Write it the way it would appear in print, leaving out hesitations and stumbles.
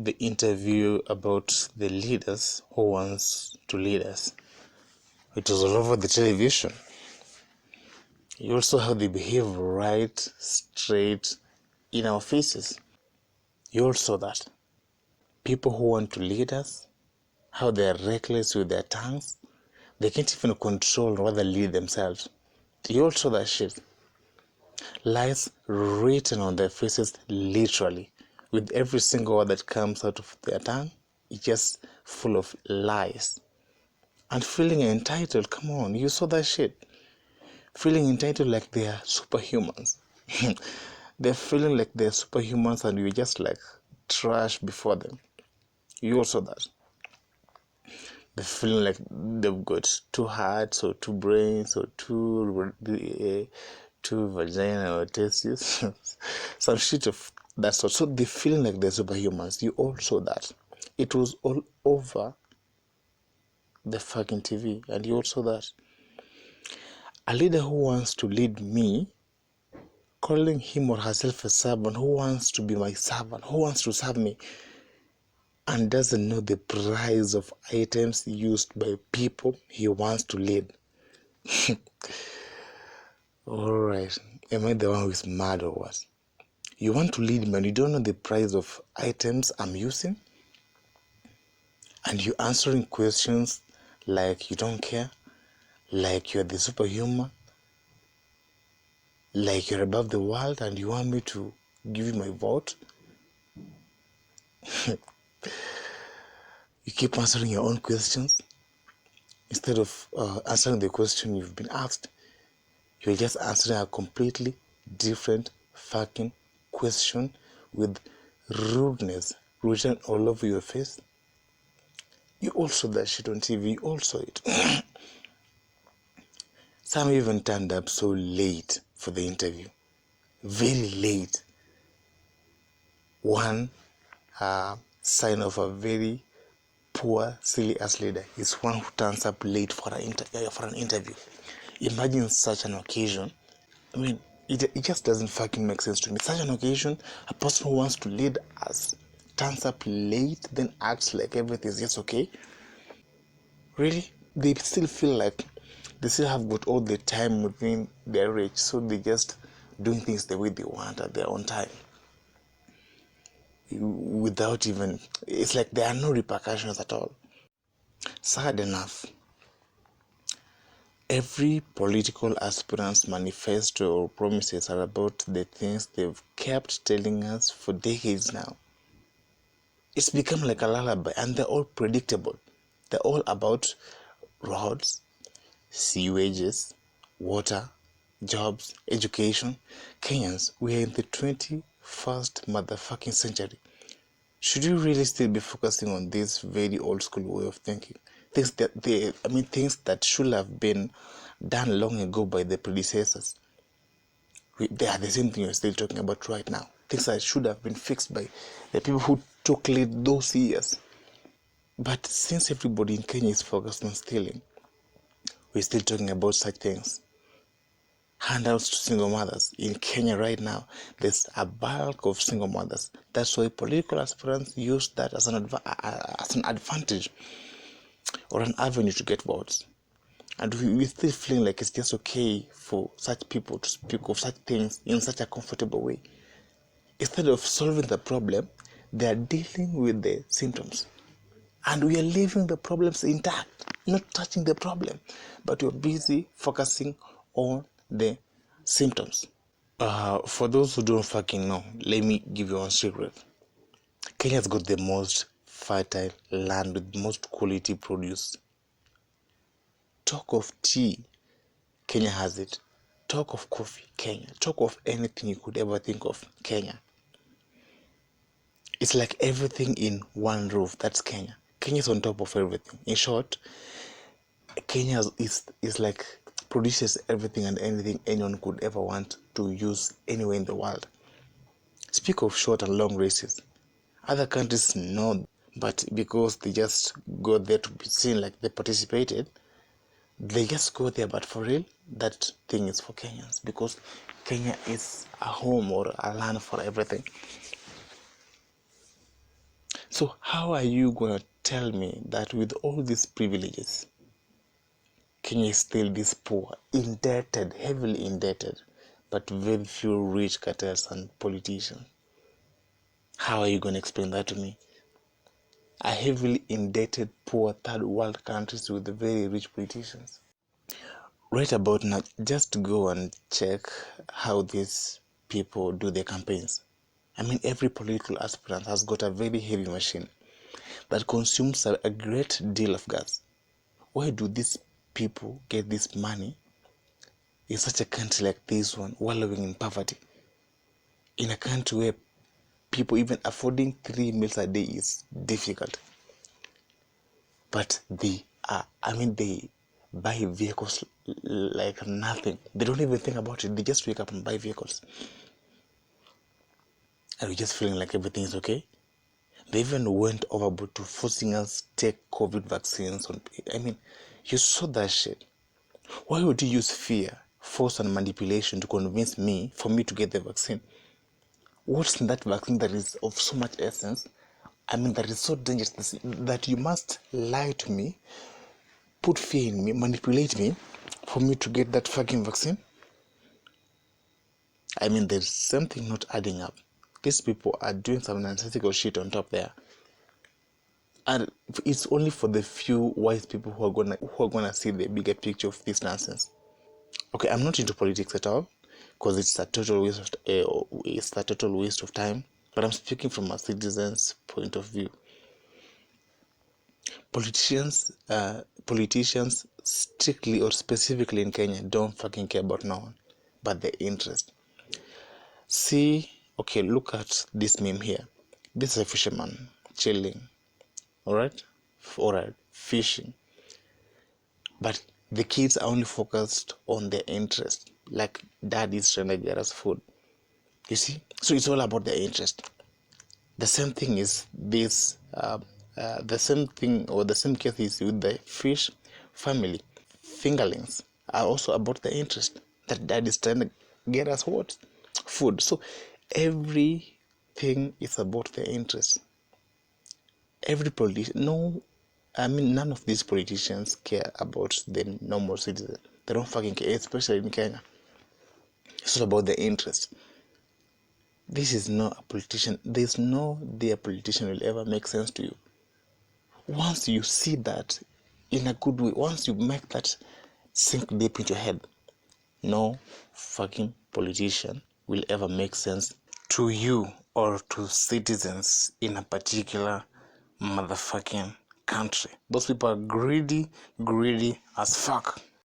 the interview about the leaders who wants to lead us. It was all over the television. You also how they behave right, straight, in our faces. You all saw that. People who want to lead us, how they are reckless with their tongues. They can't even control or rather lead themselves. You all saw that shit. Lies written on their faces literally. With every single word that comes out of their tongue, it's just full of lies. And feeling entitled, come on, you saw that shit. Feeling entitled like they are superhumans. They're feeling like they're superhumans and you're just like trash before them. You also that. They're feeling like they've got two hearts or two brains or two vagina or testes. Some shit of that sort. So they're feeling like they're superhumans. You all saw that. It was all over the fucking TV and you all saw that. A leader who wants to lead me, calling him or herself a servant, who wants to be my servant, who wants to serve me, and doesn't know the price of items used by people he wants to lead. Alright, am I the one who is mad or what? You want to lead me and you don't know the price of items I'm using? And you're answering questions like you don't care, like you're the superhuman, like you're above the world and you want me to give you my vote? You keep answering your own questions instead of answering the question you've been asked. You're just answering a completely different fucking question with rudeness written all over your face. You all saw that shit on TV. You all saw it. Some even turned up so late for the interview. Very late. One sign of a very poor, silly ass leader is one who turns up late for an interview. Imagine such an occasion. I mean, it just doesn't fucking make sense to me. Such an occasion, a person who wants to lead us turns up late, then acts like everything's just okay. Really? They still feel like they still have got all the time within their reach, so they just doing things the way they want at their own time. Without even, it's like there are no repercussions at all. Sad enough, every political aspirant's manifesto or promises are about the things they've kept telling us for decades now. It's become like a lullaby and they're all predictable. They're all about roads, sewages, water, jobs, education. Kenyans, we are in the 21st motherfucking century. Should you really still be focusing on this very old school way of thinking? Things that should have been done long ago by the predecessors. They are the same thing you're still talking about right now. Things that should have been fixed by the people who took lead those years. But since everybody in Kenya is focused on stealing, we're still talking about such things. Handouts to single mothers. In Kenya right now, there's a bulk of single mothers. That's why political aspirants use that as an advantage or an avenue to get votes. And we're still feeling like it's just okay for such people to speak of such things in such a comfortable way. Instead of solving the problem, they are dealing with the symptoms. And we are leaving the problems intact, not touching the problem, but we're busy focusing on the symptoms. For those who don't fucking know, let me give you one secret. Kenya's got the most fertile land with most quality produce. Talk of tea, Kenya has it. Talk of coffee, Kenya. Talk of anything you could ever think of, Kenya. It's like everything in one roof. That's Kenya. Kenya's on top of everything. In short, Kenya is like produces everything and anything anyone could ever want to use anywhere in the world. Speak of short and long races. Other countries know, but because they just go there to be seen like they participated, they just go there. But for real, that thing is for Kenyans because Kenya is a home or a land for everything. So So how are you going to tell me that with all these privileges, Kenya is still this poor, indebted, heavily indebted, but very few rich cartels and politicians? How are you going to explain that to me? A heavily indebted, poor third world countries with very rich politicians. Right about now, just go and check how these people do their campaigns. I mean, every political aspirant has got a very heavy machine that consumes a great deal of gas. Where do these people get this money in such a country like this one, wallowing in poverty? In a country where people even affording 3 meals a day is difficult. But they buy vehicles like nothing. They don't even think about it. They just wake up and buy vehicles. And we're just feeling like everything is okay. They even went overboard to forcing us take COVID vaccines. You saw that shit. Why would you use fear, force, and manipulation to convince me for me to get the vaccine? What's in that vaccine that is of so much essence? That is so dangerous that you must lie to me, put fear in me, manipulate me for me to get that fucking vaccine? There's something not adding up. These people are doing some nonsensical shit on top there. And it's only for the few wise people who are gonna see the bigger picture of this nonsense. Okay, I'm not into politics at all, because it's a total waste of time. But I'm speaking from a citizen's point of view. Politicians strictly or specifically in Kenya don't fucking care about no one but their interest. See, okay, look at this meme here. This is a fisherman chilling, alright, fishing. But the kids are only focused on their interest, like dad is trying to get us food. You see, so it's all about their interest. The same thing is this. The same thing or the same case is with the fish family. Fingerlings are also about the interest that dad is trying to get us what? Food. So everything is about the interest. Every politician, none of these politicians care about the normal citizen. They don't fucking care, especially in Kenya. It's all about the interest. This is not a politician. There's no day a politician will ever make sense to you. Once you see that in a good way, once you make that sink deep into your head, no fucking politician will ever make sense to you or to citizens in a particular motherfucking country. Those people are greedy as fuck.